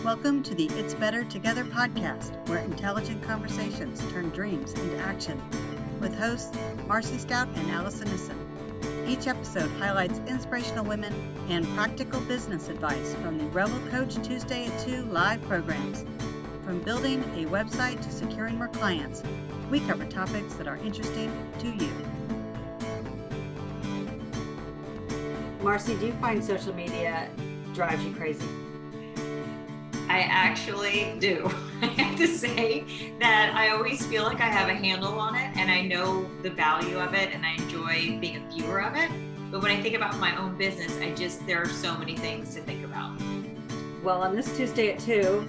Welcome to the It's Better Together podcast, where intelligent conversations turn dreams into action, with hosts Marcy Stout and Allison Nissen. Each episode highlights inspirational women and practical business advice from the Revel Coach Tuesday at 2 live programs. From building a website to securing more clients, we cover topics that are interesting to you. Marcy, do you find social media drives you crazy? I actually do. I have to say that I always feel like I have a handle on it and I know the value of it and I enjoy being a viewer of it. But when I think about my own business, there are so many things to think about. Well, on this Tuesday at 2,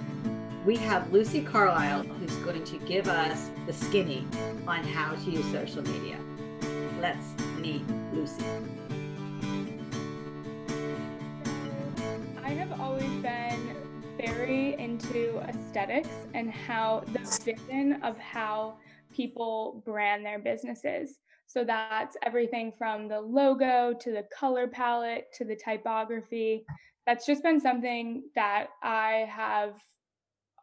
we have Lucy Carlisle, who's going to give us the skinny on how to use social media. Let's meet Lucy. I have always been very into aesthetics and how the vision of how people brand their businesses. So that's everything from the logo to the color palette to the typography. That's just been something that I have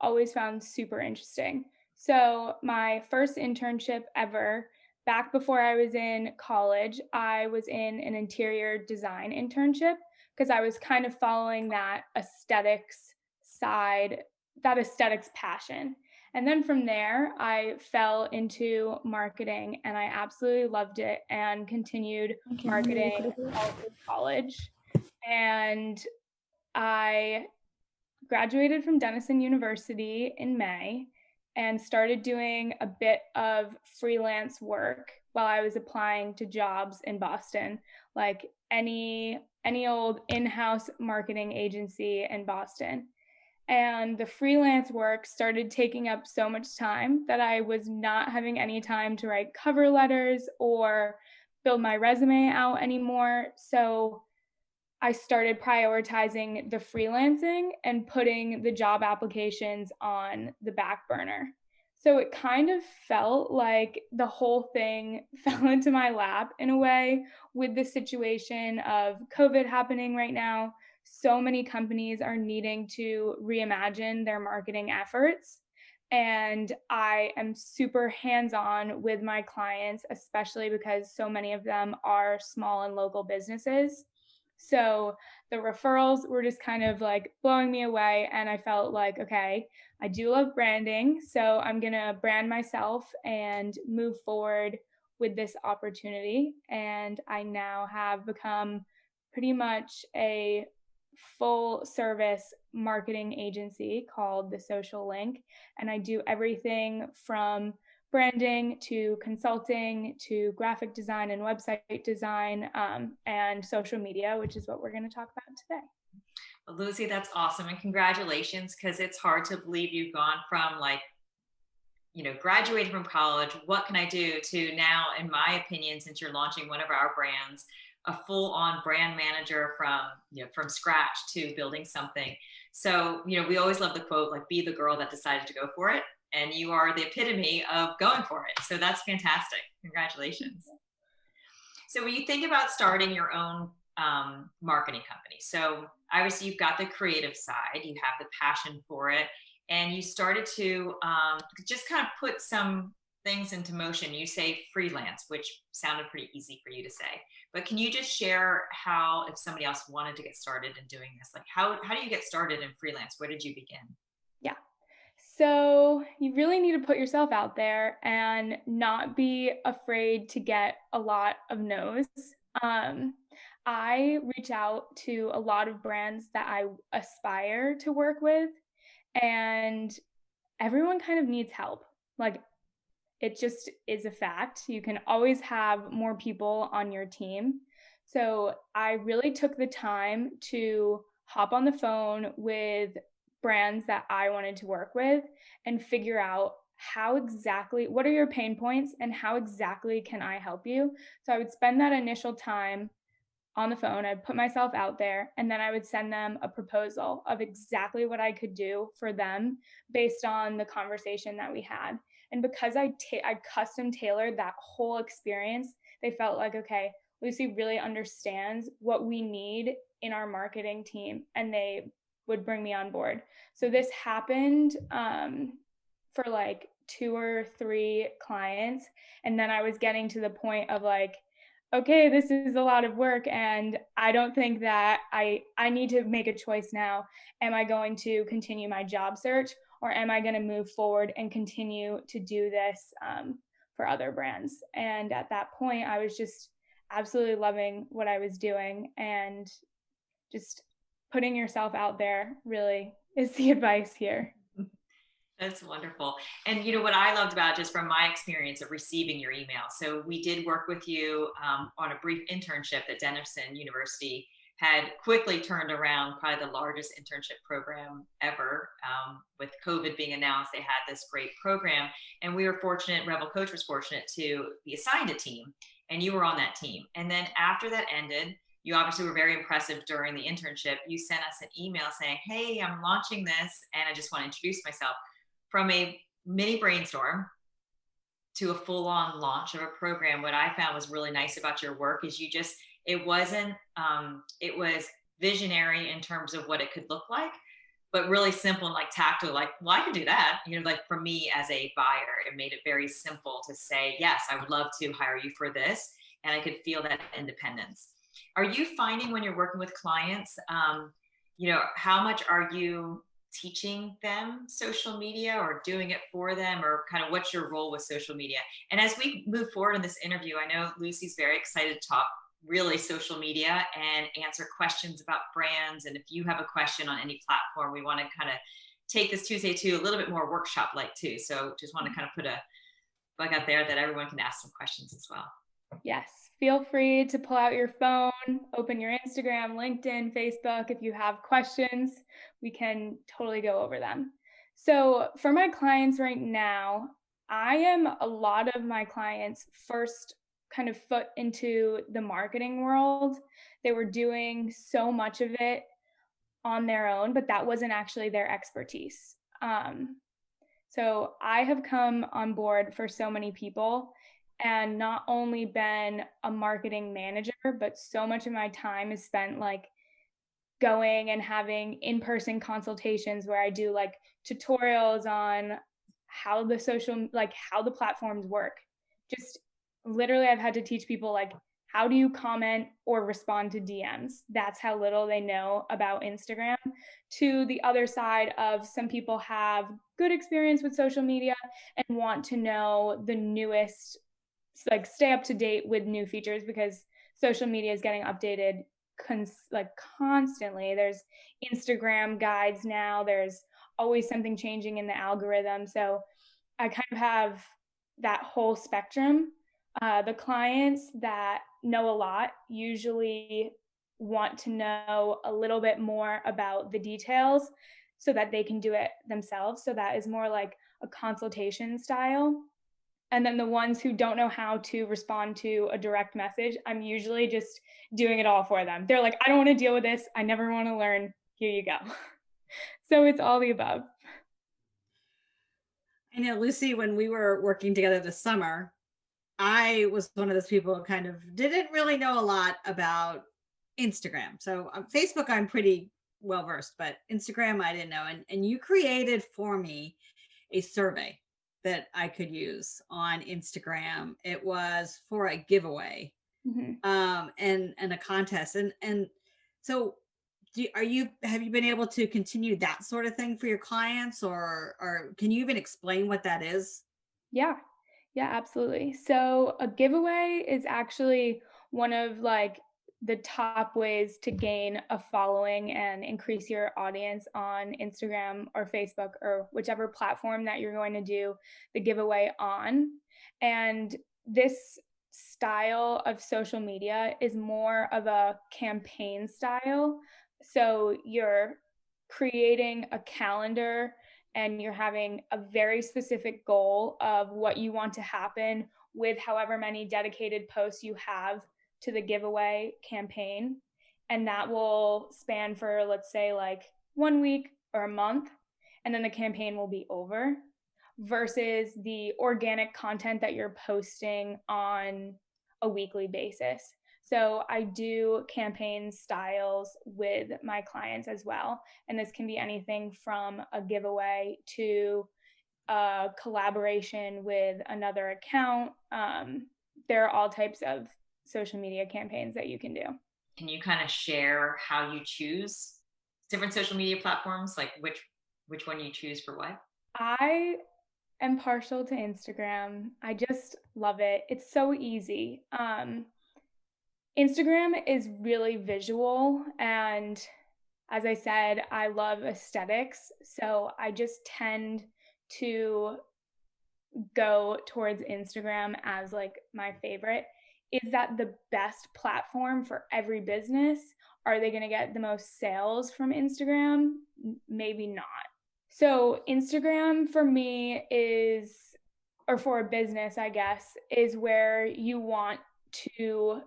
always found super interesting. So my first internship ever, back before I was in college, I was in an interior design internship because I was kind of following that aesthetics side, that aesthetics passion. And then from there, I fell into marketing and I absolutely loved it and continued marketing all through college. And I graduated from Denison University in May and started doing a bit of freelance work while I was applying to jobs in Boston, like any old in-house marketing agency in Boston. And the freelance work started taking up so much time that I was not having any time to write cover letters or build my resume out anymore. So I started prioritizing the freelancing and putting the job applications on the back burner. So it kind of felt like the whole thing fell into my lap in a way with the situation of COVID happening right now. So many companies are needing to reimagine their marketing efforts. And I am super hands-on with my clients, especially because so many of them are small and local businesses. So the referrals were just kind of like blowing me away. And I felt like, okay, I do love branding. So I'm going to brand myself and move forward with this opportunity. And I now have become pretty much a full service marketing agency called The Social Link. And I do everything from branding to consulting to graphic design and website design and social media, which is what we're going to talk about today. Well, Lucy, that's awesome. And congratulations, because it's hard to believe you've gone from graduating from college, what can I do, to now, in my opinion, since you're launching one of our brands, a full-on brand manager from scratch to building something. So, we always love the quote, like, be the girl that decided to go for it. And you are the epitome of going for it. So that's fantastic. Congratulations. So when you think about starting your own marketing company, so obviously you've got the creative side, you have the passion for it, and you started to just kind of put some things into motion. You say freelance, which sounded pretty easy for you to say. But can you just share how, if somebody else wanted to get started in doing this, like how do you get started in freelance? Where did you begin? Yeah. So you really need to put yourself out there and not be afraid to get a lot of no's. I reach out to a lot of brands that I aspire to work with, and everyone kind of needs help. Like, it just is a fact. You can always have more people on your team. So I really took the time to hop on the phone with brands that I wanted to work with and figure out what are your pain points and how exactly can I help you? So I would spend that initial time on the phone, I'd put myself out there, and then I would send them a proposal of exactly what I could do for them based on the conversation that we had. And because I custom tailored that whole experience, they felt like, okay, Lucy really understands what we need in our marketing team, and they would bring me on board. So this happened for like 2 or 3 clients. And then I was getting to the point of like, okay, this is a lot of work and I don't think that I need to make a choice now. Am I going to continue my job search, or am I going to move forward and continue to do this for other brands? And at that point, I was just absolutely loving what I was doing, and just putting yourself out there really is the advice here. That's wonderful. And you know what I loved about, just from my experience of receiving your email. So we did work with you on a brief internship that Denison University had quickly turned around, probably the largest internship program ever. With COVID being announced, they had this great program, and we were fortunate. Revel Coach was fortunate to be assigned a team, and you were on that team. And then after that ended, you obviously were very impressive during the internship. You sent us an email saying, "Hey, I'm launching this, and I just want to introduce myself." From a mini brainstorm to a full-on launch of a program, what I found was really nice about your work is it wasn't, it was visionary in terms of what it could look like, but really simple and like tactile, like, well, I could do that. Like for me as a buyer, it made it very simple to say, yes, I would love to hire you for this. And I could feel that independence. Are you finding when you're working with clients, how much are you teaching them social media or doing it for them, or kind of what's your role with social media? And as we move forward in this interview, I know Lucy's very excited to talk really social media and answer questions about brands. And if you have a question on any platform, we want to kind of take this Tuesday to a little bit more workshop like too. So just want to kind of put a bug out there that everyone can ask some questions as well. Yes. Feel free to pull out your phone, open your Instagram, LinkedIn, Facebook. If you have questions, we can totally go over them. So for my clients right now, I am a lot of my clients' first kind of foot into the marketing world. They were doing so much of it on their own, but that wasn't actually their expertise. So I have come on board for so many people, and not only been a marketing manager, but so much of my time is spent like going and having in-person consultations where I do like tutorials on how the platforms work. Just literally I've had to teach people like, how do you comment or respond to DMs? That's how little they know about Instagram. To the other side of, some people have good experience with social media and want to know the newest, like stay up to date with new features, because social media is getting updated constantly. There's Instagram guides now. There's always something changing in the algorithm. So I kind of have that whole spectrum. The clients that know a lot usually want to know a little bit more about the details so that they can do it themselves. So that is more like a consultation style. And then the ones who don't know how to respond to a direct message, I'm usually just doing it all for them. They're like, I don't want to deal with this. I never want to learn. Here you go. So it's all the above. I know, Lucy, when we were working together this summer, I was one of those people who kind of didn't really know a lot about Instagram. So on Facebook, I'm pretty well versed, but Instagram, I didn't know. And you created for me a survey that I could use on Instagram. It was for a giveaway, and a contest. And so have you been able to continue that sort of thing for your clients, or can you even explain what that is? Yeah. Yeah, absolutely. So a giveaway is actually one of like the top ways to gain a following and increase your audience on Instagram or Facebook or whichever platform that you're going to do the giveaway on. And this style of social media is more of a campaign style. So you're creating a calendar and you're having a very specific goal of what you want to happen with however many dedicated posts you have to the giveaway campaign. And that will span for, let's say, like 1 week or a month, and then the campaign will be over, versus the organic content that you're posting on a weekly basis. So I do campaign styles with my clients as well. And this can be anything from a giveaway to a collaboration with another account. There are all types of social media campaigns that you can do. Can you kind of share how you choose different social media platforms, like which one you choose for what? I am partial to Instagram. I just love it. It's so easy. Instagram is really visual, and as I said, I love aesthetics. So I just tend to go towards Instagram as like my favorite. Is that the best platform for every business? Are they going to get the most sales from Instagram? Maybe not. So, Instagram for me is, or for a business, I guess, is where you want to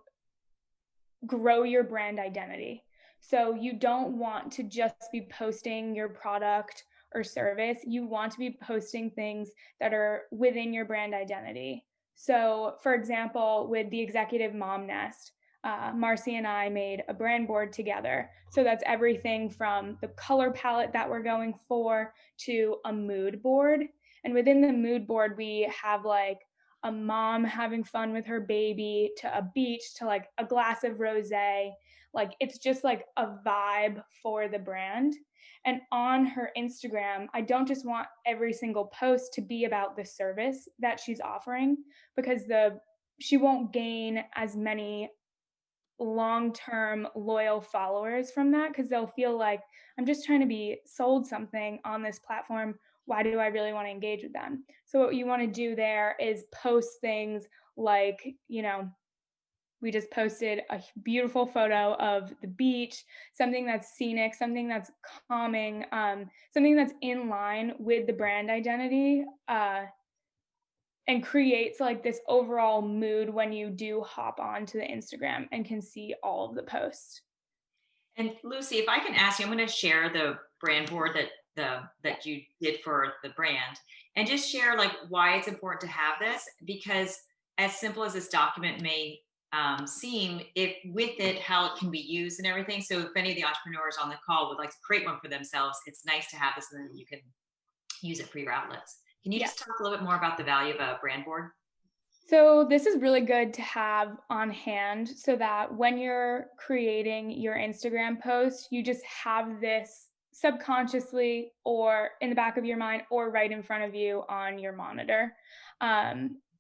grow your brand identity. So you don't want to just be posting your product or service. You want to be posting things that are within your brand identity. So, for example, with the Executive Mom Nest, Marcy and I made a brand board together. So that's everything from the color palette that we're going for to a mood board. And within the mood board, we have like a mom having fun with her baby to a beach to like a glass of rosé. Like it's just like a vibe for the brand. And on her Instagram, I don't just want every single post to be about the service that she's offering, because she won't gain as many long-term loyal followers from that, because they'll feel like, I'm just trying to be sold something on this platform. Why do I really want to engage with them? So what you want to do there is post things like, we just posted a beautiful photo of the beach, something that's scenic, something that's calming, something that's in line with the brand identity, and creates like this overall mood when you do hop onto the Instagram and can see all of the posts. And Lucy, if I can ask you, I'm going to share the brand board that you did for the brand, and just share like why it's important to have this, because as simple as this document may seem, if with it how it can be used and everything. So if any of the entrepreneurs on the call would like to create one for themselves, it's nice to have this, and then you can use it for your outlets. Can you Yeah. just talk a little bit more about the value of a brand board? So this is really good to have on hand so that when you're creating your Instagram post, you just have this subconsciously or in the back of your mind or right in front of you on your monitor.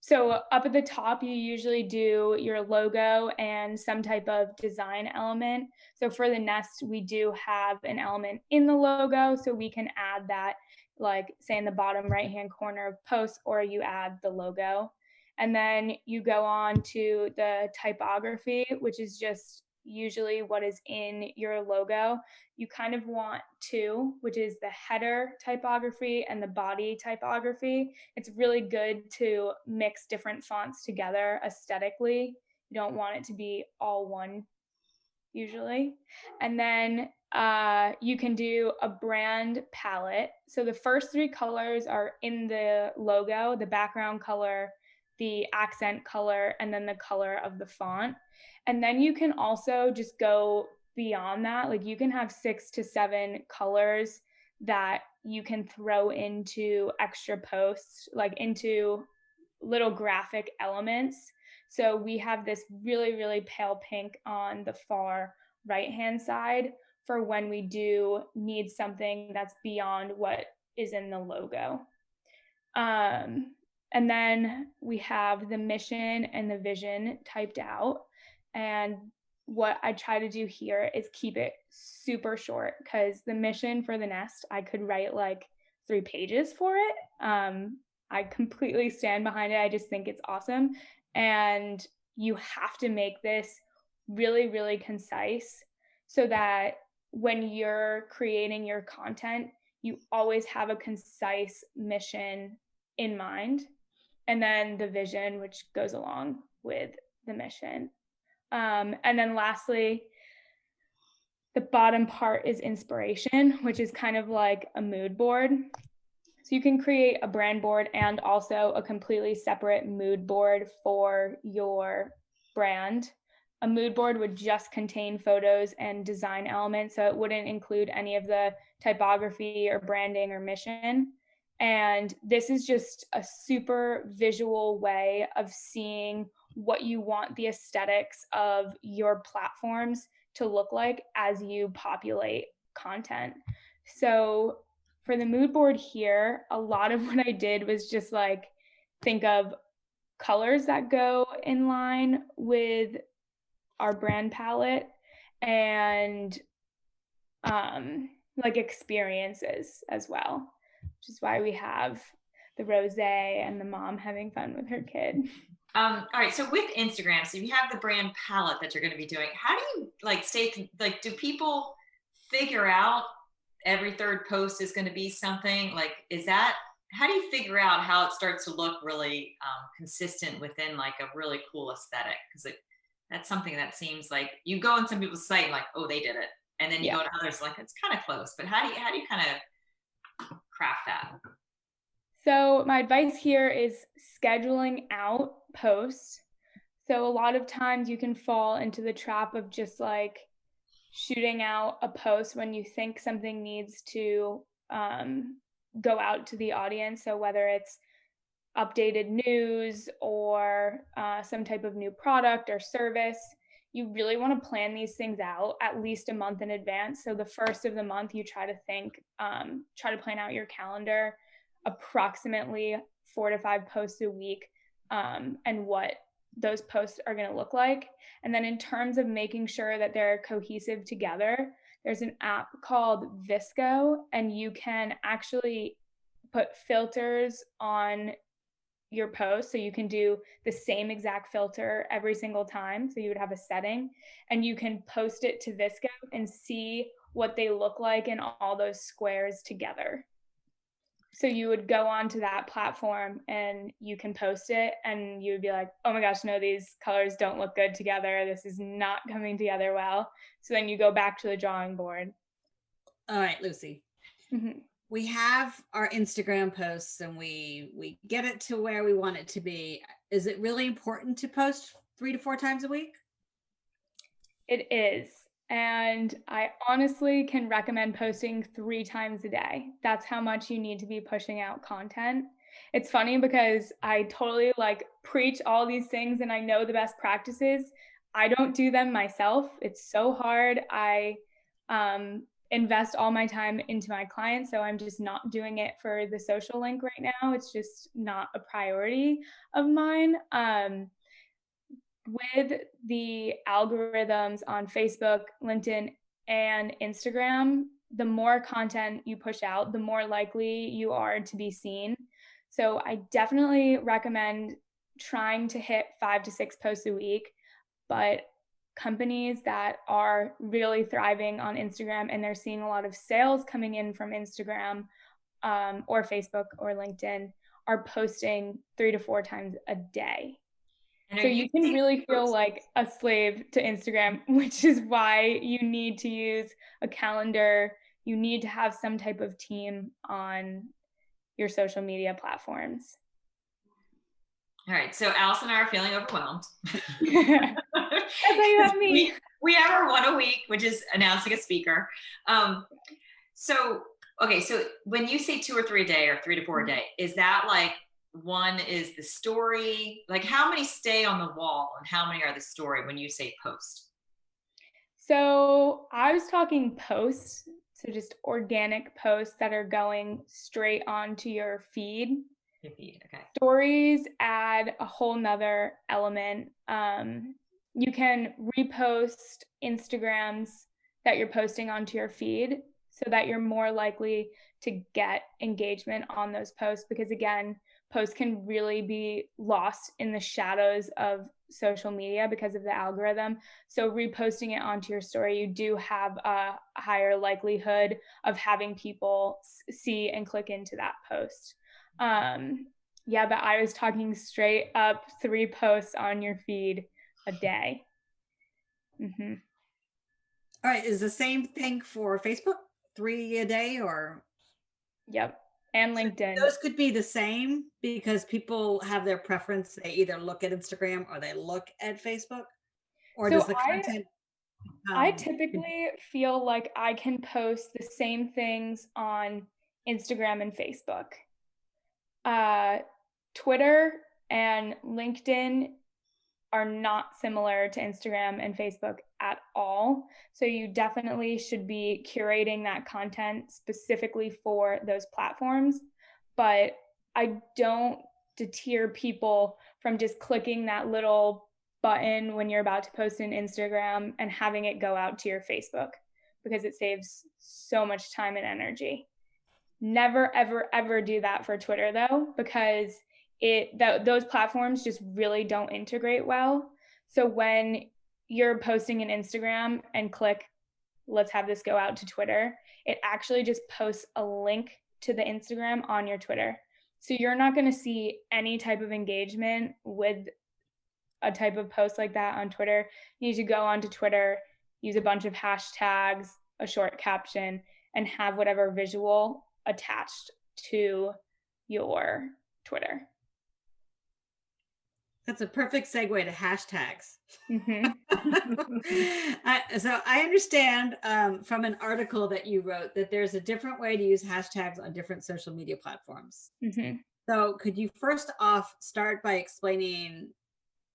So up at the top, you usually do your logo and some type of design element. So for the Nest, we do have an element in the logo, so we can add that, like say in the bottom right-hand corner of post, or you add the logo. And then you go on to the typography, which is just usually what is in your logo. You kind of want two, which is the header typography and the body typography. It's really good to mix different fonts together aesthetically. You don't want it to be all one usually. And then you can do a brand palette. So the first three colors are in the logo: the background color, the accent color, and then the color of the font. And then you can also just go beyond that. Like you can have 6 to 7 colors that you can throw into extra posts, like into little graphic elements. So we have this really, really pale pink on the far right-hand side for when we do need something that's beyond what is in the logo. And then we have the mission and the vision typed out. And what I try to do here is keep it super short, because the mission for the Nest, I could write like 3 pages for it. I completely stand behind it. I just think it's awesome. And you have to make this really, really concise so that when you're creating your content, you always have a concise mission in mind, and then the vision, which goes along with the mission. And then lastly, the bottom part is inspiration, which is kind of like a mood board. So you can create a brand board and also a completely separate mood board for your brand. a mood board would just contain photos and design elements, so it wouldn't include any of the typography or branding or mission. And this is just a super visual way of seeing what you want the aesthetics of your platforms to look like as you populate content. So for the mood board here, a lot of what I did was just like think of colors that go in line with our brand palette and like experiences as well, which is why we have the rosé and the mom having fun with her kid. All right. So with Instagram, so you have the brand palette that you're going to be doing. How do you like do people figure out every third post is going to be something like, how do you figure out how it starts to look really consistent within like a really cool aesthetic? Because that's something that seems like you go on some people's site and like, oh, they did it. And then you go to others like, it's kind of close, but how do you kind of craft that? So my advice here is scheduling out posts. So a lot of times you can fall into the trap of just like shooting out a post when you think something needs to go out to the audience. So whether it's updated news or some type of new product or service, you really want to plan these things out at least a month in advance. So the first of the month, you try to plan out your calendar, approximately 4 to 5 posts a week, and what those posts are going to look like. And then in terms of making sure that they're cohesive together, there's an app called Visco, and you can actually put filters on your post. So you can do the same exact filter every single time. So you would have a setting and you can post it to Visco and see what they look like in all those squares together. So you would go onto that platform and you can post it and you would be like, oh my gosh, no, these colors don't look good together. This is not coming together well. So then you go back to the drawing board. All right, Lucy. Mm-hmm. We have our Instagram posts and we get it to where we want it to be. Is it really important to post 3 to 4 times a week? It is. And I honestly can recommend posting 3 times a day. That's how much you need to be pushing out content. It's funny because I totally like preach all these things and I know the best practices. I don't do them myself. It's so hard. I invest all my time into my clients, so I'm just not doing it for the social link right now. It's just not a priority of mine. With the algorithms on Facebook, LinkedIn, and Instagram, the more content you push out, the more likely you are to be seen. So I definitely recommend trying to hit 5 to 6 posts a week, but companies that are really thriving on Instagram and they're seeing a lot of sales coming in from Instagram or Facebook or LinkedIn are posting 3 to 4 times a day. So you can really feel like a slave to Instagram, which is why you need to use a calendar. You need to have some type of team on your social media platforms. All right. So Alice and I are feeling overwhelmed. That's why you have me. We have our one a week, which is announcing a speaker. So when you say 2 or 3 a day or 3 to 4 a day, is that like one is the story? Like how many stay on the wall and how many are the story when you say post? So I was talking posts, so just organic posts that are going straight onto your feed. Okay. Stories add a whole nother element. You can repost Instagrams that you're posting onto your feed so that you're more likely to get engagement on those posts, because again, posts can really be lost in the shadows of social media because of the algorithm. So reposting it onto your story, you do have a higher likelihood of having people see and click into that post. Yeah, but I was talking straight up 3 posts on your feed a day. Mm-hmm. All right. Is the same thing for Facebook? 3 a day or? Yep. And LinkedIn. So those could be the same because people have their preference. They either look at Instagram or they look at Facebook. Or So does the content I typically feel like I can post the same things on Instagram and Facebook. Twitter and LinkedIn are not similar to Instagram and Facebook at all. So you definitely should be curating that content specifically for those platforms. But I don't deter people from just clicking that little button when you're about to post an Instagram and having it go out to your Facebook, because it saves so much time and energy. Never, ever, ever do that for Twitter though, because those platforms just really don't integrate well. So when you're posting an Instagram and click, let's have this go out to Twitter, it actually just posts a link to the Instagram on your Twitter. So you're not going to see any type of engagement with a type of post like that on Twitter. You need to go onto Twitter, use a bunch of hashtags, a short caption, and have whatever visual attached to your Twitter. That's a perfect segue to hashtags. Mm-hmm. So I understand from an article that you wrote that there's a different way to use hashtags on different social media platforms. Mm-hmm. So could you first off start by explaining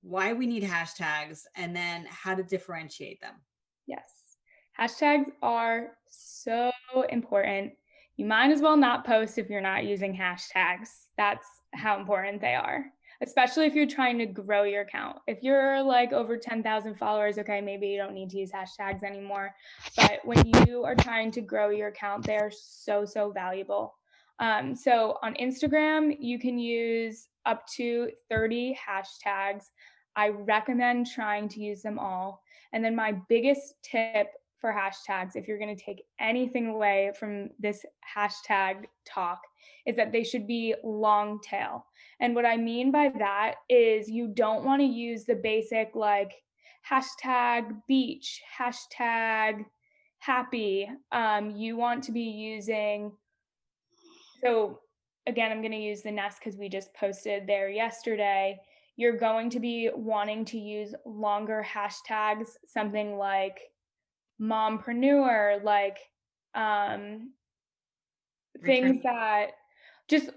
why we need hashtags and then how to differentiate them? Yes. Hashtags are so important. You might as well not post if you're not using hashtags. That's how important they are, especially if you're trying to grow your account. If you're like over 10,000 followers, okay, maybe you don't need to use hashtags anymore. But when you are trying to grow your account, they're so, so valuable. So on Instagram, you can use up to 30 hashtags. I recommend trying to use them all. And then my biggest tip for hashtags, if you're going to take anything away from this hashtag talk, is that they should be long tail. And what I mean by that is you don't want to use the basic like hashtag beach, hashtag happy. You want to be using, so again, I'm going to use the nest because we just posted there yesterday. You're going to be wanting to use longer hashtags, something like mompreneur, like things that just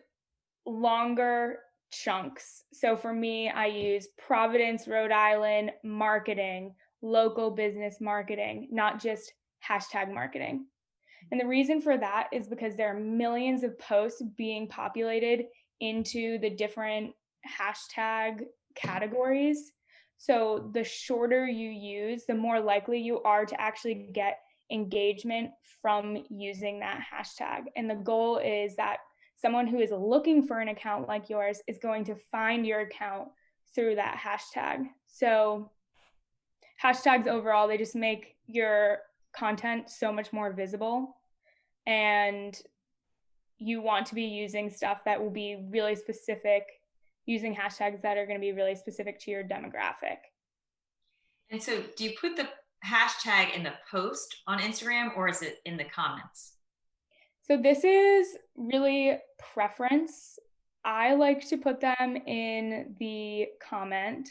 longer chunks. So for me, I use Providence, Rhode Island marketing, local business marketing, not just hashtag marketing. And the reason for that is because there are millions of posts being populated into the different hashtag categories. So the shorter you use, the more likely you are to actually get engagement from using that hashtag. And the goal is that someone who is looking for an account like yours is going to find your account through that hashtag. So hashtags overall, they just make your content so much more visible, and you want to be using stuff that will be really specific, using hashtags that are going to be really specific to your demographic. And so do you put the hashtag in the post on Instagram or is it in the comments? So this is really preference. I like to put them in the comment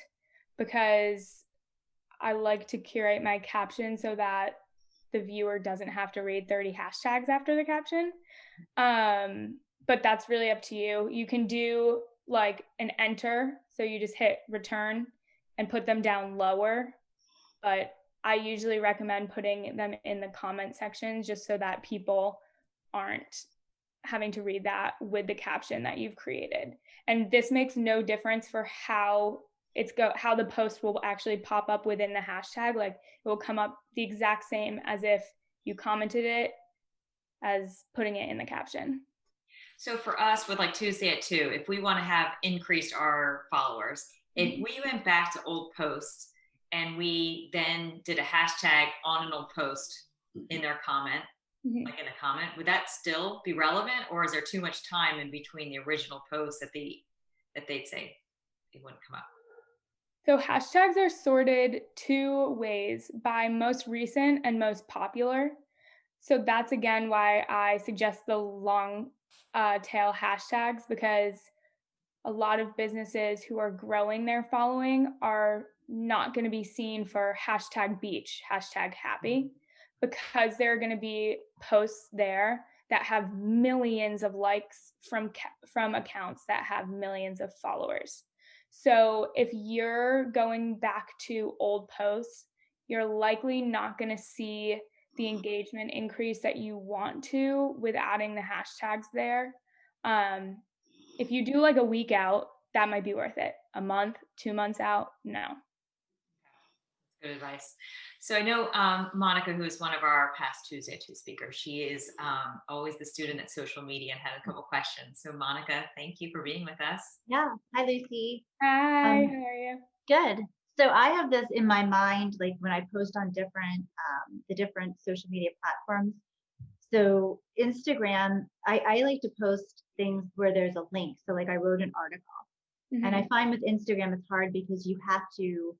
because I like to curate my caption so that the viewer doesn't have to read 30 hashtags after the caption. But that's really up to you. You can do like an enter. So you just hit return and put them down lower. But I usually recommend putting them in the comment section just so that people aren't having to read that with the caption that you've created. And this makes no difference for how the post will actually pop up within the hashtag. Like it will come up the exact same as if you commented it as putting it in the caption. So for us with like Tuesday at 2, if we want to have increased our followers, if we went back to old posts and we then did a hashtag on an old post in their comment, like in a comment, would that still be relevant, or is there too much time in between the original posts that they'd say it wouldn't come up? So hashtags are sorted 2 ways, by most recent and most popular. So that's again why I suggest the long tail hashtags, because a lot of businesses who are growing their following are not going to be seen for hashtag beach, hashtag happy, because there are going to be posts there that have millions of likes from accounts that have millions of followers. So if you're going back to old posts, you're likely not going to see the engagement increase that you want to with adding the hashtags there. If you do like a week out, that might be worth it. A month, 2 months out, no. Good advice. So I know Monica, who is one of our past Tuesday 2 speakers, she is always the student at social media and had a couple questions. So Monica, thank you for being with us. Yeah. Hi, Lucy. Hi, how are you? Good. So I have this in my mind, like when I post on the different social media platforms. So Instagram, I like to post things where there's a link. So like I wrote an article, and I find with Instagram it's hard because you have to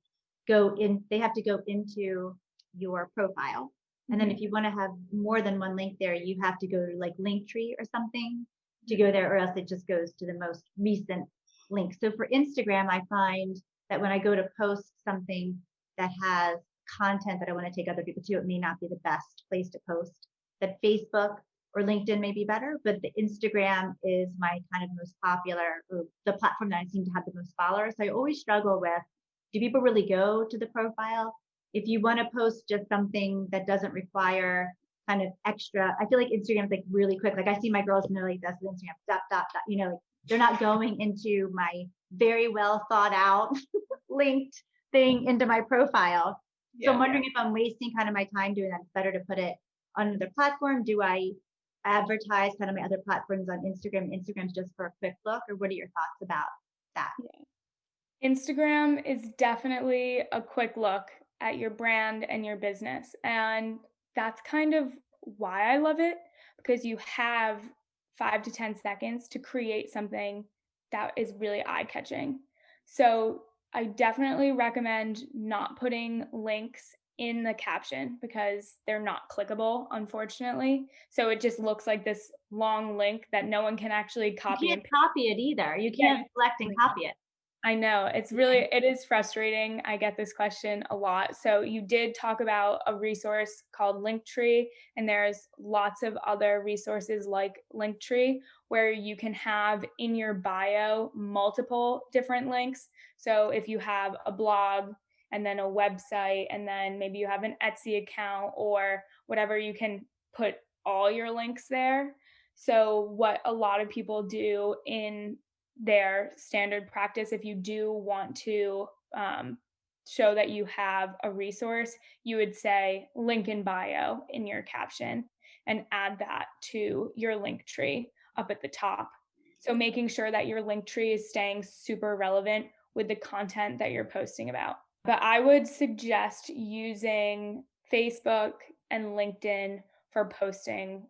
they have to go into your profile. And then if you want to have more than one link there, you have to go to like Linktree or something to go there, or else it just goes to the most recent link. So for Instagram, I find that when I go to post something that has content that I want to take other people to, it may not be the best place to post. That Facebook or LinkedIn may be better, but the Instagram is my kind of most popular, or the platform that I seem to have the most followers. So I always struggle with, do people really go to the profile? If you want to post just something that doesn't require kind of extra, I feel like Instagram's like really quick. Like I see my girls and they're like, that's Instagram, dot, dot, dot, like they're not going into my very well thought out linked thing into my profile. So I'm wondering if I'm wasting kind of my time doing that. It's better to put it on another platform. Do I advertise kind of my other platforms on Instagram? Instagram's just for a quick look, or what are your thoughts about that? Instagram is definitely a quick look at your brand and your business. And that's kind of why I love it, because you have 5 to 10 seconds to create something that is really eye-catching. So I definitely recommend not putting links in the caption because they're not clickable, unfortunately. So it just looks like this long link that no one can actually copy. You can't copy it either. You can't select and copy it. I know, it is frustrating. I get this question a lot. So you did talk about a resource called Linktree, and there's lots of other resources like Linktree where you can have in your bio multiple different links. So if you have a blog and then a website, and then maybe you have an Etsy account or whatever, you can put all your links there. So what a lot of people do in their standard practice, if you do want to show that you have a resource, you would say link in bio in your caption and add that to your link tree up at the top. So making sure that your link tree is staying super relevant with the content that you're posting about. But I would suggest using Facebook and LinkedIn for posting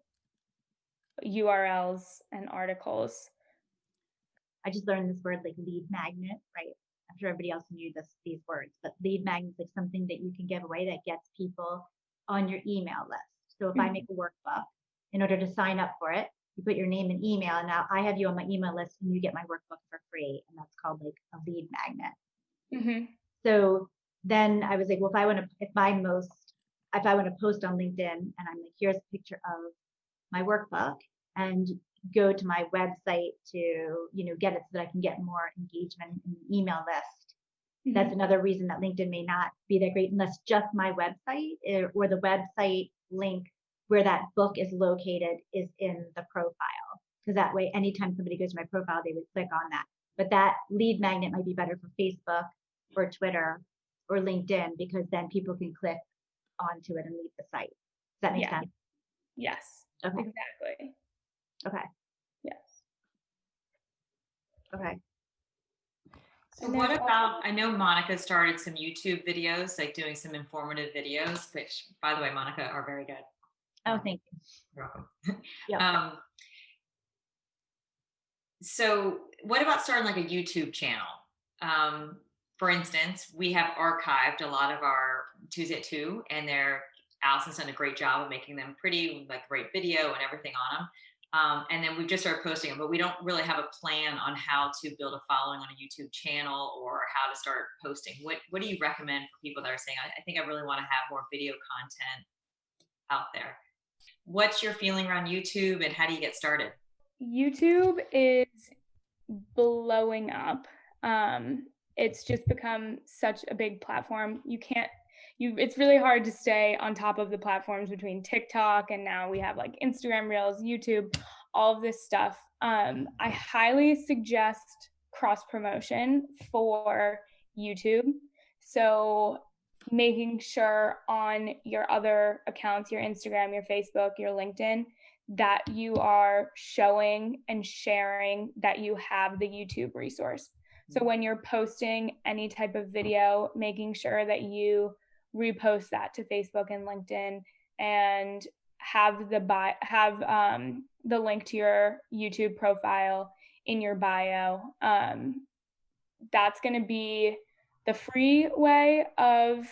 URLs and articles. I just learned this word like lead magnet, right? I'm sure everybody else knew these words, but lead magnet is like something that you can give away that gets people on your email list. So if I make a workbook, in order to sign up for it, you put your name and email, and now I have you on my email list and you get my workbook for free. And that's called like a lead magnet. So then I was like, well, if I want to post on LinkedIn and I'm like, here's a picture of my workbook, and go to my website to get it so that I can get more engagement in the email list. That's another reason that LinkedIn may not be that great unless just my website or the website link where that book is located is in the profile, because that way anytime somebody goes to my profile they would click on that. But that lead magnet might be better for Facebook or Twitter or LinkedIn, because then people can click onto it and leave the site. Does that make sense? Yes. Okay. Exactly. Okay. Yes. Okay. So what about, I know Monica started some YouTube videos, like doing some informative videos, which by the way, Monica, are very good. Oh, thank you. You're welcome. Yeah. So what about starting like a YouTube channel? For instance, we have archived a lot of our Tuesday at 2, and Allison's done a great job of making them pretty, like great video and everything on them. And then we've just started posting them, but we don't really have a plan on how to build a following on a YouTube channel or how to start posting. What do you recommend for people that are saying, I think I really want to have more video content out there? What's your feeling around YouTube and how do you get started? YouTube is blowing up. It's just become such a big platform. It's really hard to stay on top of the platforms between TikTok and now we have like Instagram Reels, YouTube, all of this stuff. I highly suggest cross promotion for YouTube. So making sure on your other accounts, your Instagram, your Facebook, your LinkedIn, that you are showing and sharing that you have the YouTube resource. So when you're posting any type of video, making sure that you repost that to Facebook and LinkedIn and have the link to your YouTube profile in your bio. That's going to be the free way of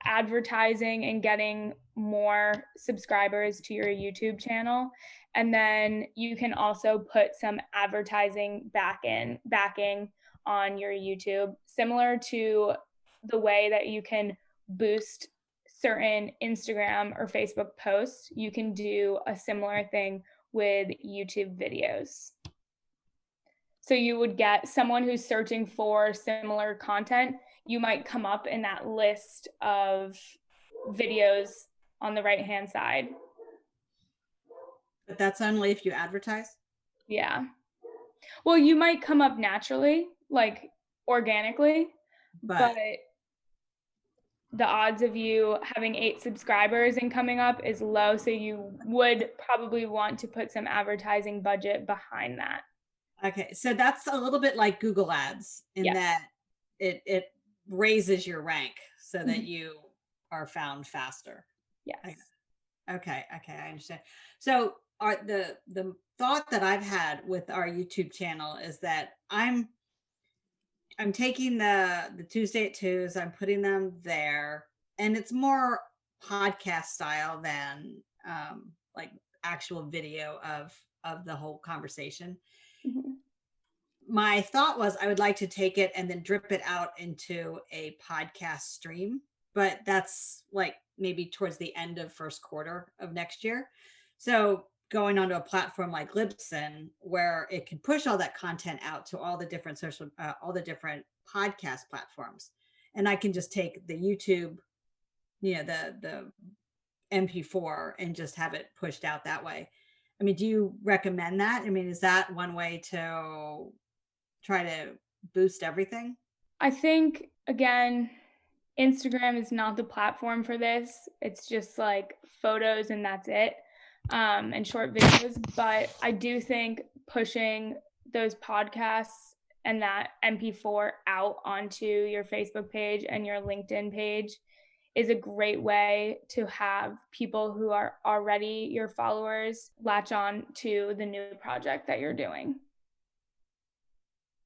advertising and getting more subscribers to your YouTube channel. And then you can also put some advertising backing on your YouTube, similar to the way that you can boost certain Instagram or Facebook posts. You can do a similar thing with YouTube videos. So you would get someone who's searching for similar content. You might come up in that list of videos on the right-hand side. But that's only if you advertise? Yeah. Well, you might come up naturally, like organically, but the odds of you having 8 subscribers and coming up is low. So you would probably want to put some advertising budget behind that. Okay. So that's a little bit like Google Ads in that it raises your rank so that you are found faster. Yes. Okay. I understand. So the thought that I've had with our YouTube channel is that I'm taking the Tuesday at 2s, I'm putting them there, and it's more podcast style than like actual video of the whole conversation. Mm-hmm. My thought was I would like to take it and then drip it out into a podcast stream, but that's like maybe towards the end of first quarter of next year. So going onto a platform like Libsyn, where it can push all that content out to all the different all the different podcast platforms, and I can just take the YouTube, the MP4 and just have it pushed out that way. I mean, do you recommend that? I mean, is that one way to try to boost everything? I think, again, Instagram is not the platform for this. It's just like photos and that's it, and short videos. But I do think pushing those podcasts and that MP4 out onto your Facebook page and your LinkedIn page is a great way to have people who are already your followers latch on to the new project that you're doing.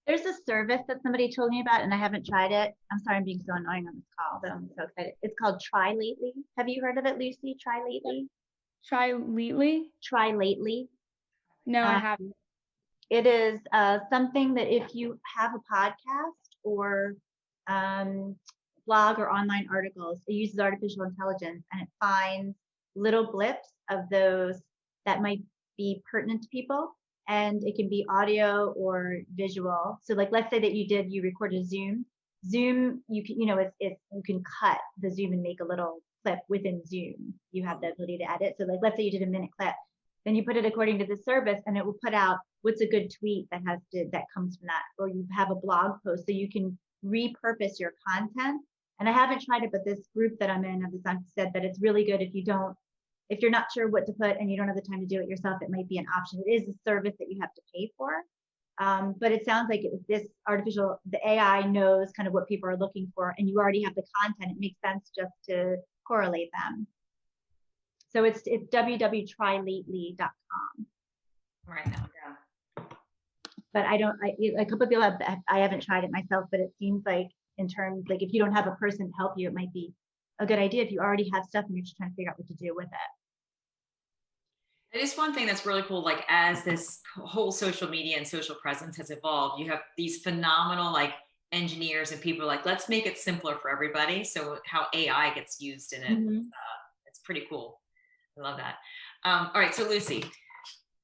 There's a service that somebody told me about and I haven't tried it. I'm sorry I'm being so annoying on this call, but I'm so excited. It's called Try Lately. Have you heard of it, Lucy? Try Lately? Try Lately? Try Lately. No, I haven't. It is something that if you have a podcast or blog or online articles, it uses artificial intelligence and it finds little blips of those that might be pertinent to people. And it can be audio or visual. So like, let's say that you recorded a Zoom, you can, you can cut the Zoom and make a little clip within Zoom. You have the ability to edit. So like, let's say you did a minute clip, then you put it according to the service and it will put out what's a good tweet that comes from that, or you have a blog post so you can repurpose your content. And I haven't tried it, but this group that I'm in said that it's really good if you're not sure what to put and you don't have the time to do it yourself, it might be an option. It is a service that you have to pay for. But it sounds like the AI knows kind of what people are looking for and you already have the content. It makes sense just to correlate them. So it's www.trylately.com. Right now, yeah. But a couple of people I haven't tried it myself, but it seems like in terms, like if you don't have a person to help you, it might be a good idea if you already have stuff and you're just trying to figure out what to do with it. It is one thing that's really cool. Like as this whole social media and social presence has evolved, you have these phenomenal like engineers and people like, let's make it simpler for everybody. So how AI gets used in it, Mhm. it's pretty cool. I love that. All right, so Lucy,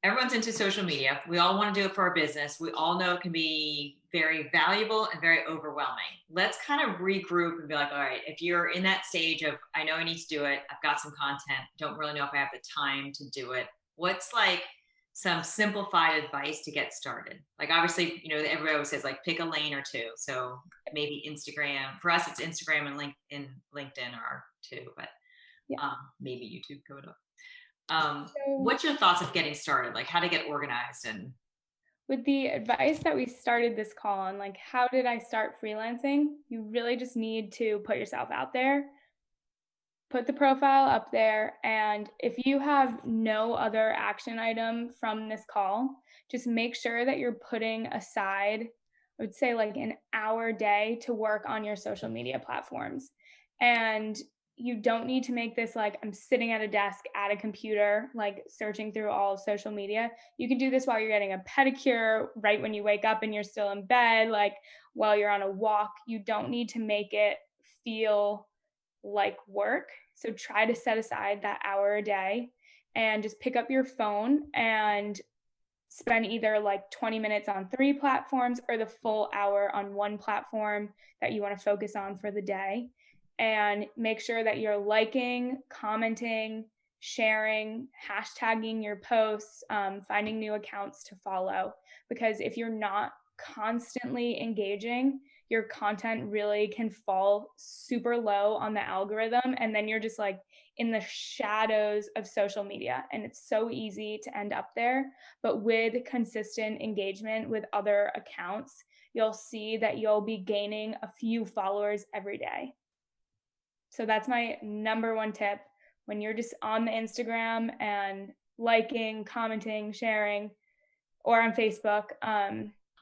everyone's into social media. We all want to do it for our business. We all know it can be very valuable and very overwhelming. Let's kind of regroup and be like, all right, if you're in that stage of, I know I need to do it, I've got some content, don't really know if I have the time to do it. What's like some simplified advice to get started? Like obviously, everybody always says like pick a lane or two. So maybe Instagram. For us, it's Instagram and LinkedIn are two, but Yeah. maybe YouTube coming up. So What's your thoughts of getting started? Like how to get organized and with the advice that we started this call on, like how did I start freelancing? You really just need to put yourself out there, put the profile up there, and if you have no other action item from this call, just make sure that you're putting aside, I would say like an hour a day to work on your social media platforms. And you don't need to make this like I'm sitting at a desk at a computer, like searching through all of social media. You can do this while you're getting a pedicure, right when you wake up and you're still in bed, like while you're on a walk. You don't need to make it feel like work. So try to set aside that hour a day and just pick up your phone and spend either like 20 minutes on 3 platforms or the full hour on one platform that you want to focus on for the day. And make sure that you're liking, commenting, sharing, hashtagging your posts, finding new accounts to follow. Because if you're not constantly engaging, your content really can fall super low on the algorithm. And then you're just like in the shadows of social media. And it's so easy to end up there. But with consistent engagement with other accounts, you'll see that you'll be gaining a few followers every day. So that's my number one tip. When you're just on the Instagram and liking, commenting, sharing, or on Facebook,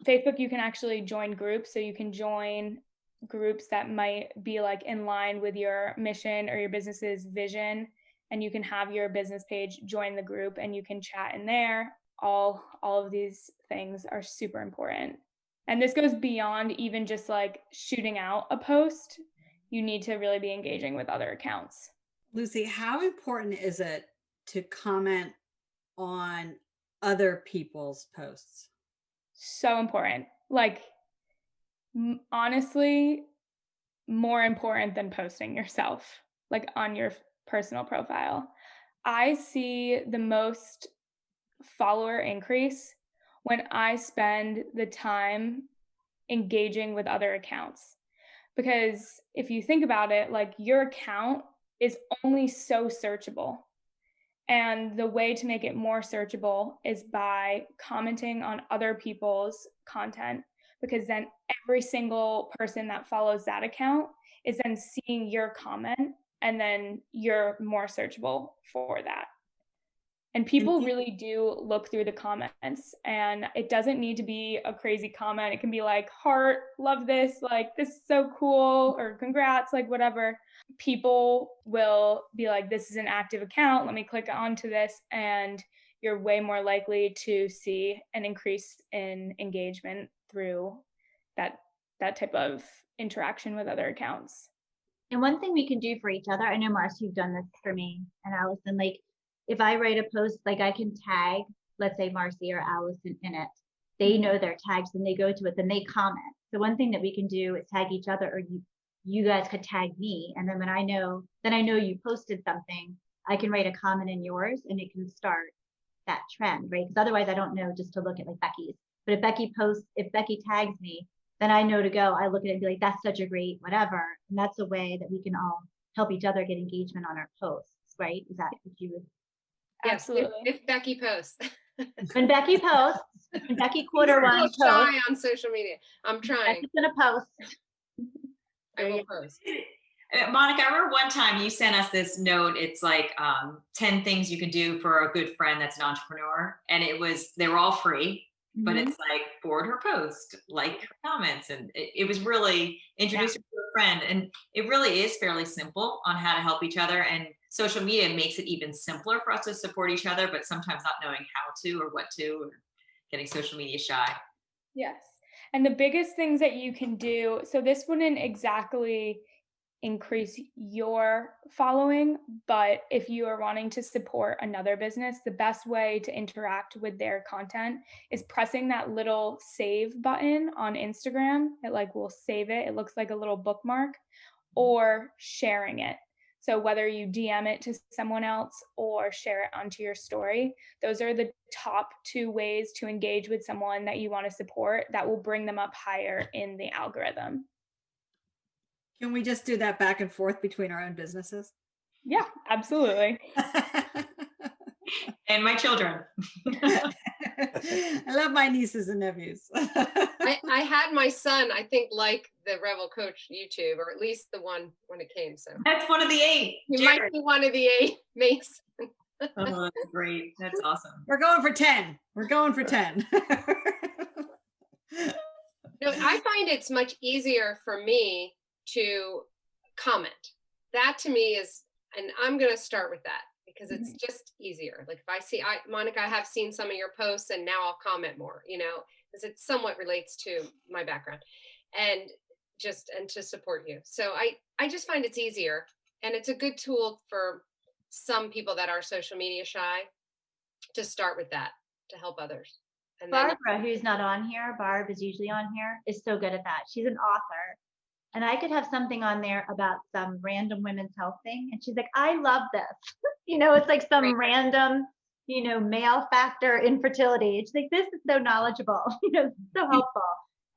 Facebook, you can actually join groups. So you can join groups that might be like in line with your mission or your business's vision. And you can have your business page join the group and you can chat in there. All of these things are super important. And this goes beyond even just like shooting out a post. You need to really be engaging with other accounts. Lucy, how important is it to comment on other people's posts? So important. Like, honestly, more important than posting yourself, like on your personal profile. I see the most follower increase when I spend the time engaging with other accounts. Because if you think about it, like your account is only so searchable. And the way to make it more searchable is by commenting on other people's content, because then every single person that follows that account is then seeing your comment and then you're more searchable for that. And people really do look through the comments, and it doesn't need to be a crazy comment. It can be like, heart, love this, like, this is so cool, or congrats, like, whatever. People will be like, this is an active account. Let me click onto this. And you're way more likely to see an increase in engagement through that type of interaction with other accounts. And one thing we can do for each other, I know Marcy, you've done this for me and Allison, like if I write a post, like I can tag, let's say Marcy or Allison in it. They know their tags and they go to it, then they comment. So one thing that we can do is tag each other, or you guys could tag me. And then when I know you posted something, I can write a comment in yours and it can start that trend, right? Because otherwise I don't know just to look at like Becky's. But if Becky tags me, then I know to go. I look at it and be like, that's such a great whatever. And that's a way that we can all help each other get engagement on our posts, right? Is that what you would? Yes, Absolutely. if Becky posts. When Becky posts, when Becky quarter one posts. Shy on social media. I'm trying. Becky's gonna post. I will post. Monica, I remember one time you sent us this note. It's like 10 things you can do for a good friend that's an entrepreneur. And they were all free, but it's like forward her post, like her comments. And it was really introduce her to a friend. And it really is fairly simple on how to help each other. And social media makes it even simpler for us to support each other, but sometimes not knowing how to or what to, or getting social media shy. Yes. And the biggest things that you can do, so this wouldn't exactly increase your following, but if you are wanting to support another business, the best way to interact with their content is pressing that little save button on Instagram. It like will save it. It looks like a little bookmark, or sharing it. So whether you DM it to someone else or share it onto your story, those are the top two ways to engage with someone that you want to support that will bring them up higher in the algorithm. Can we just do that back and forth between our own businesses? Yeah, absolutely. And my children. I love my nieces and nephews. I had my son, I think, like the Revel Coach YouTube, or at least the one when it came. So That's one of the 8. you might be one of the 8, Mace. Oh, that's great. That's awesome. We're going for 10. We're going for 10. No, I find it's much easier for me to comment. That to me is, and I'm going to start with that because it's just easier. Like if I see, Monica, I have seen some of your posts and now I'll comment more, because it somewhat relates to my background and to support you. So I just find it's easier, and it's a good tool for some people that are social media shy to start with that to help others. And Barbara, who's not on here, Barb is usually on here, is so good at that. She's an author. And I could have something on there about some random women's health thing. And she's like, I love this. It's like some random, male factor infertility. It's like, this is so knowledgeable, so helpful.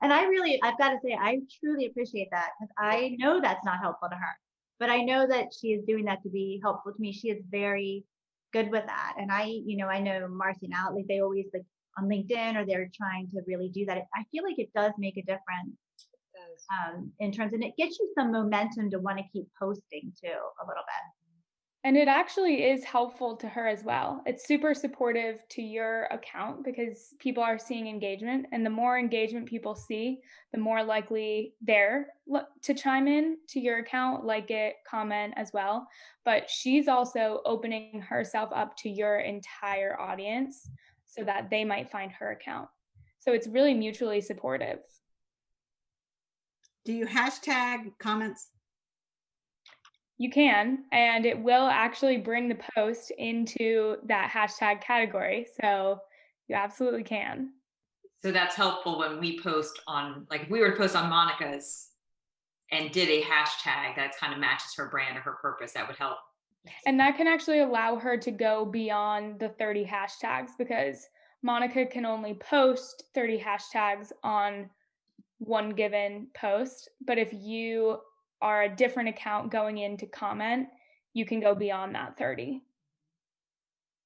And I've got to say, I truly appreciate that, because I know that's not helpful to her. But I know that she is doing that to be helpful to me. She is very good with that. And I know Marcy and Al, like they always like on LinkedIn, or they're trying to really do that. I feel like it does make a difference. In terms, and it gets you some momentum to want to keep posting too a little bit. And it actually is helpful to her as well. It's super supportive to your account because people are seeing engagement, and the more engagement people see, the more likely they're to chime in to your account, like it, comment as well. But she's also opening herself up to your entire audience so that they might find her account. So it's really mutually supportive. Do you hashtag comments? You can, and it will actually bring the post into that hashtag category. So you absolutely can. So that's helpful when we post on, like if we were to post on Monica's and did a hashtag that kind of matches her brand or her purpose, that would help. And that can actually allow her to go beyond the 30 hashtags, because Monica can only post 30 hashtags on one given post. But if you are a different account going in to comment, you can go beyond that 30.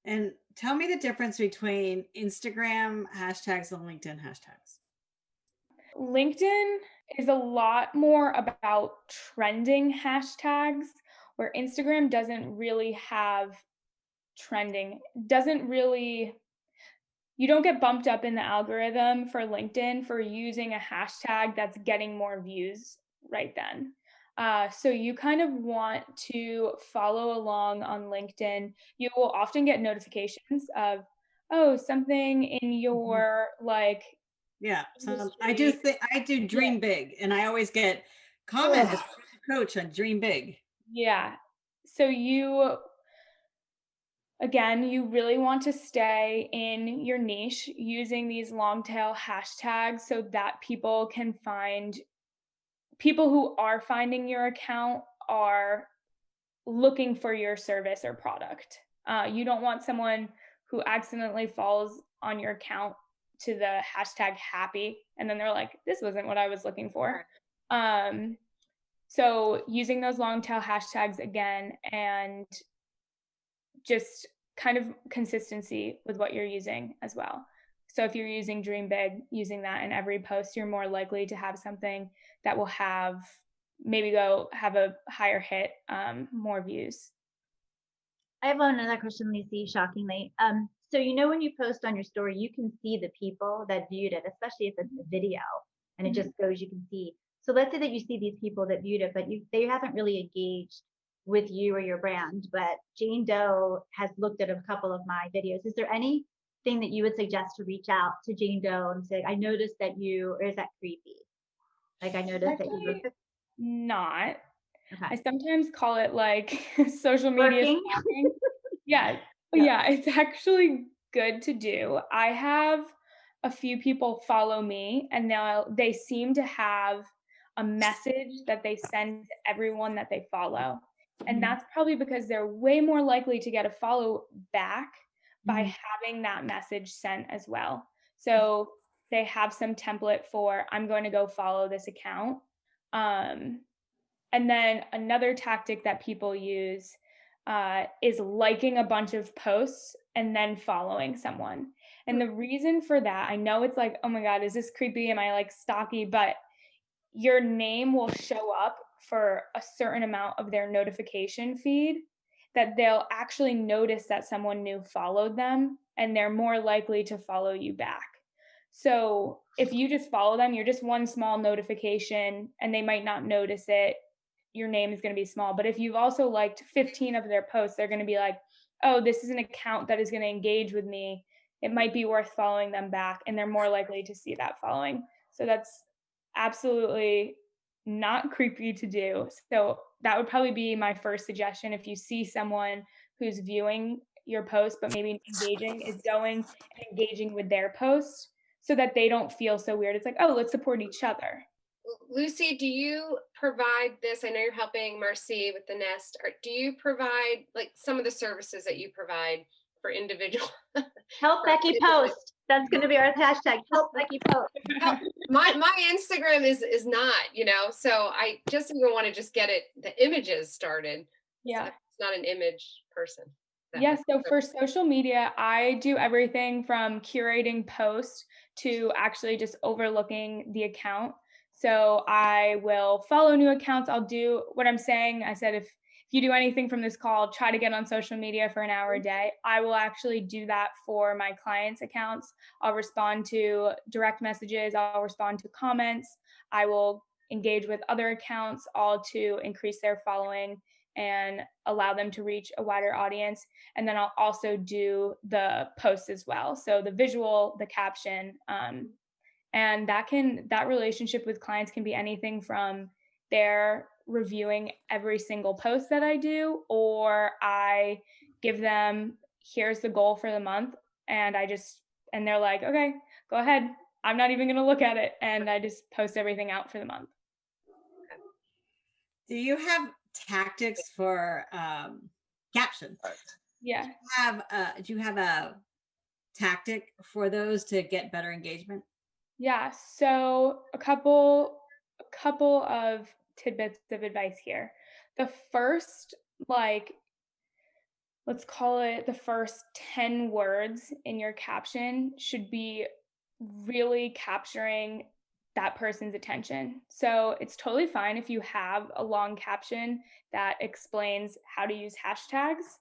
And tell me the difference between Instagram hashtags and LinkedIn hashtags. LinkedIn is a lot more about trending hashtags, where Instagram doesn't really have trending, you don't get bumped up in the algorithm for LinkedIn for using a hashtag that's getting more views right then. So you kind of want to follow along on LinkedIn. You will often get notifications of, something in your Yeah, so I do dream big, and I always get comments from the coach on dream big. Yeah. So you really want to stay in your niche using these long tail hashtags so that people who are finding your account are looking for your service or product. You don't want someone who accidentally falls on your account to the hashtag happy, and then they're like, this wasn't what I was looking for. So using those long tail hashtags again, and just kind of consistency with what you're using as well. So if you're using Dream Big, using that in every post, you're more likely to have something that will have a higher hit, more views. I have another question, Lacey, shockingly. So when you post on your story, you can see the people that viewed it, especially if it's a video and it just goes, you can see. So let's say that you see these people that viewed it, but they haven't really engaged with you or your brand, but Jane Doe has looked at a couple of my videos. Is there anything that you would suggest to reach out to Jane Doe and say, I noticed that you, or is that creepy? Like I noticed that you were not. okay. I sometimes call it like social media Working. stalking. Yeah. Yeah. Yeah, it's actually good to do. I have a few people follow me and they seem to have a message that they send to everyone that they follow. And that's probably because they're way more likely to get a follow back by having that message sent as well. So they have some template for, I'm going to go follow this account. And then another tactic that people use is liking a bunch of posts and then following someone. And the reason for that, I know it's like, oh my God, is this creepy? Am I like stalky? But your name will show up for a certain amount of their notification feed that they'll actually notice that someone new followed them and they're more likely to follow you back. So if you just follow them, you're just one small notification and they might not notice it. Your name is going to be small. But if you've also liked 15 of their posts, they're going to be like, oh, this is an account that is going to engage with me. It might be worth following them back. And they're more likely to see that following. So that's absolutely not creepy to do. So that would probably be my first suggestion. If you see someone who's viewing your post, but maybe engaging, is going and engaging with their post so that they don't feel so weird. It's like, oh, let's support each other. Lucy, do you provide this? I know you're helping Marcy with the nest. Or do you provide like some of the services that you provide for individual? Help Becky post. That's going to be our hashtag. Help Becky post. My Instagram is not, so I just even want to just get the images started. Yeah. It's not an image person. Yeah, so for social media, I do everything from curating posts to actually just overlooking the account. So I will follow new accounts. I'll do what I'm saying. I said, if you do anything from this call, try to get on social media for an hour a day. I will actually do that for my clients' accounts. I'll respond to direct messages. I'll respond to comments. I will engage with other accounts, all to increase their following and allow them to reach a wider audience. And then I'll also do the posts as well. So the visual, the caption, and that relationship with clients can be anything from they're reviewing every single post that I do, or I give them, here's the goal for the month. And and they're like, okay, go ahead. I'm not even going to look at it. And I just post everything out for the month. Do you have tactics for captions? Yeah. Do you have a tactic for those to get better engagement? Yeah. So a couple of tidbits of advice here. The first, let's call it the first 10 words in your caption should be really capturing that person's attention. So it's totally fine if you have a long caption that explains how to use hashtags,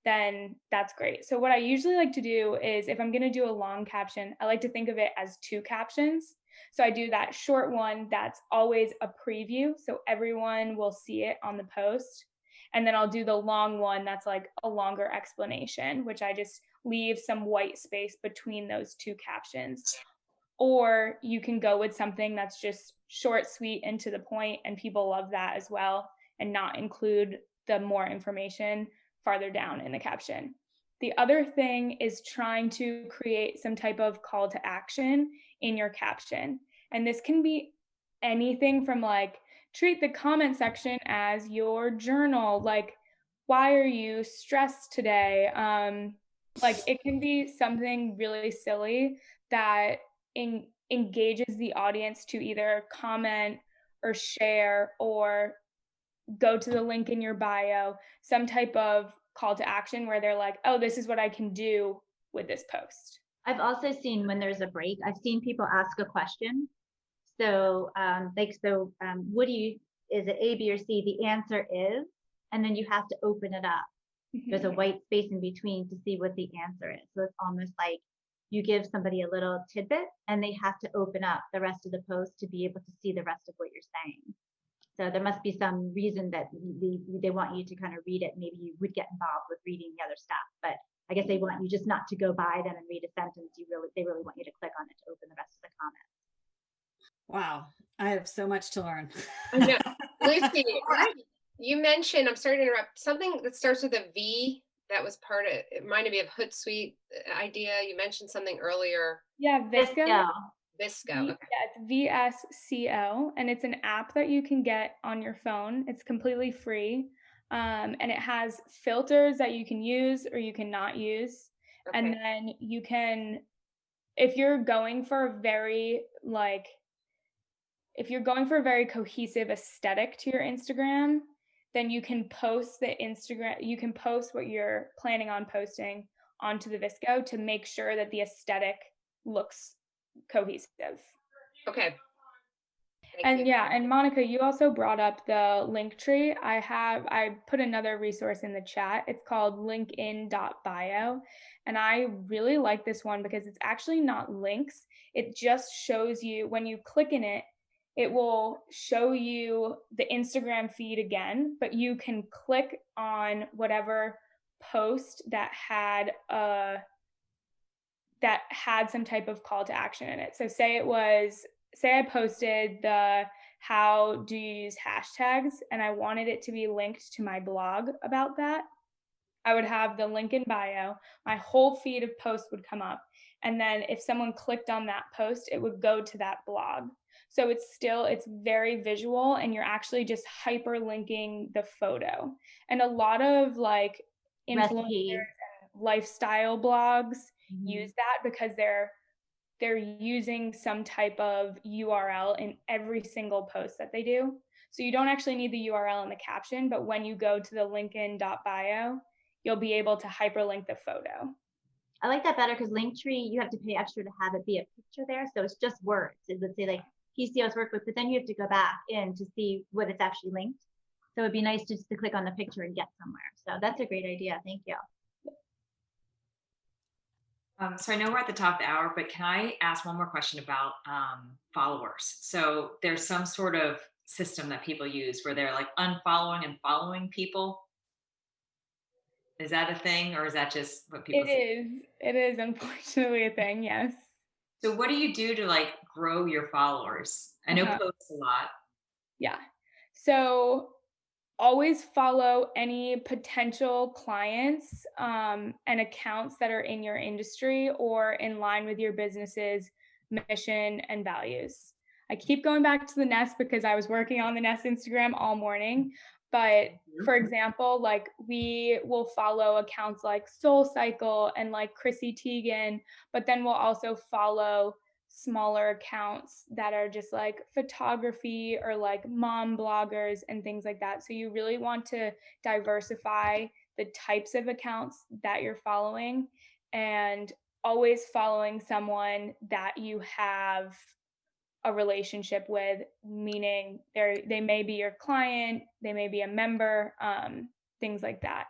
then that's great. So what I usually like to do is if I'm going to do a long caption, I like to think of it as two captions. So I do that short one that's always a preview, so everyone will see it on the post. And then I'll do the long one that's like a longer explanation, which I just leave some white space between those two captions. Or you can go with something that's just short, sweet, and to the point, and people love that as well, and not include the more information farther down in the caption. The other thing is trying to create some type of call to action in your caption. And this can be anything from like, treat the comment section as your journal. Like, why are you stressed today? Like, it can be something really silly that engages the audience to either comment or share or go to the link in your bio, some type of call to action where they're like, oh, this is what I can do with this post. I've also seen when there's a break, I've seen people ask a question. So what do you, is it A, B, or C? The answer is, and then you have to open it up. There's a white space in between to see what the answer is. So it's almost like you give somebody a little tidbit and they have to open up the rest of the post to be able to see the rest of what you're saying. So there must be some reason that they want you to kind of read it. Maybe you would get involved with reading the other stuff, but I guess they want you just not to go by them and read a sentence. They really want you to click on it to open the rest of the comments. Wow, I have so much to learn. I know. Lucy, you mentioned, I'm sorry to interrupt, something that starts with a V that was part of, it reminded me of Hootsuite idea. You mentioned something earlier. Yeah, Visco. Visco. Okay. Yeah, it's VSCO, and it's an app that you can get on your phone. It's completely free, and it has filters that you can use or you cannot use. Okay. And then you can, if you're going for a very cohesive aesthetic to your Instagram, then you can post what you're planning on posting onto the Visco to make sure that the aesthetic looks cohesive. Okay. And yeah, and Monica, you also brought up the Linktree. I put another resource in the chat. It's called linkedin.bio. And I really like this one because it's actually not links. It just shows you, when you click in it, it will show you the Instagram feed again, but you can click on whatever post that had some type of call to action in it. So say I posted the how do you use hashtags and I wanted it to be linked to my blog about that. I would have the link in bio, my whole feed of posts would come up. And then if someone clicked on that post, it would go to that blog. So it's very visual and you're actually just hyperlinking the photo. And a lot of like influencers and lifestyle blogs use that because they're using some type of URL in every single post that they do. So you don't actually need the URL in the caption, but when you go to the linkedin.bio, you'll be able to hyperlink the photo. I like that better because Linktree, you have to pay extra to have it be a picture there. So it's just words. It would say like PCOS workbook, but then you have to go back in to see what it's actually linked. So it'd be nice just to click on the picture and get somewhere. So that's a great idea. Thank you. So I know we're at the top of the hour, but can I ask one more question about followers? So there's some sort of system that people use where they're like unfollowing and following people. Is that a thing, or is that just what people say? It is unfortunately a thing, yes. So what do you do to like grow your followers? I know posts a lot. Yeah. So always follow any potential clients and accounts that are in your industry or in line with your business's mission and values. I keep going back to the Nest because I was working on the Nest Instagram all morning. But for example, like we will follow accounts like Soul Cycle and like Chrissy Teigen, but then we'll also follow smaller accounts that are just like photography or like mom bloggers and things like that. So you really want to diversify the types of accounts that you're following and always following someone that you have a relationship with, meaning they may be your client, they may be a member, things like that.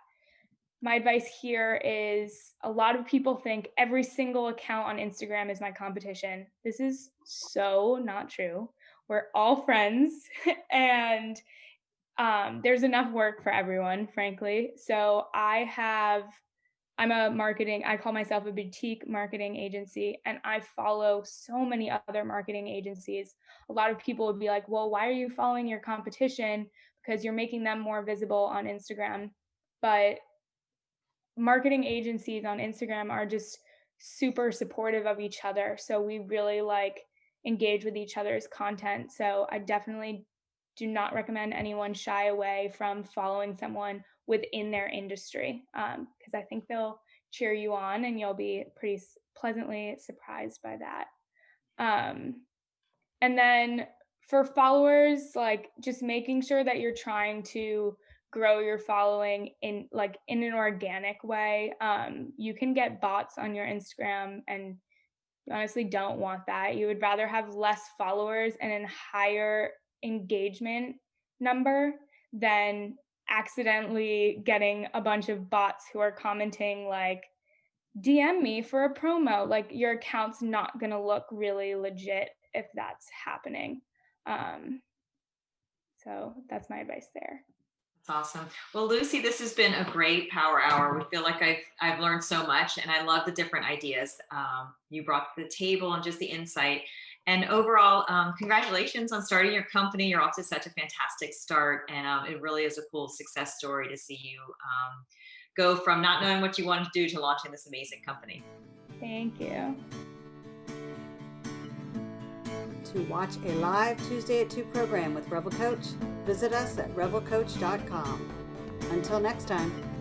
My advice here is a lot of people think every single account on Instagram is my competition. This is so not true. We're all friends and there's enough work for everyone, frankly. So I call myself a boutique marketing agency, and I follow so many other marketing agencies. A lot of people would be like, well, why are you following your competition? Because you're making them more visible on Instagram. But marketing agencies on Instagram are just super supportive of each other. So we really engage with each other's content. So I definitely do not recommend anyone shy away from following someone within their industry because I think they'll cheer you on and you'll be pretty pleasantly surprised by that. And then for followers, just making sure that you're trying to grow your following in an organic way. You can get bots on your Instagram and you honestly don't want that. You would rather have less followers and a higher engagement number than accidentally getting a bunch of bots who are commenting DM me for a promo. Your account's not going to look really legit if that's happening. So that's my advice there. That's awesome. Well, Lucy, this has been a great power hour. We feel like I've learned so much, and I love the different ideas you brought to the table and just the insight. And overall, congratulations on starting your company. You're off to such a fantastic start, and it really is a cool success story to see you go from not knowing what you wanted to do to launching this amazing company. Thank you. To watch a live Tuesday at 2 program with Revel Coach, visit us at revelcoach.com. Until next time.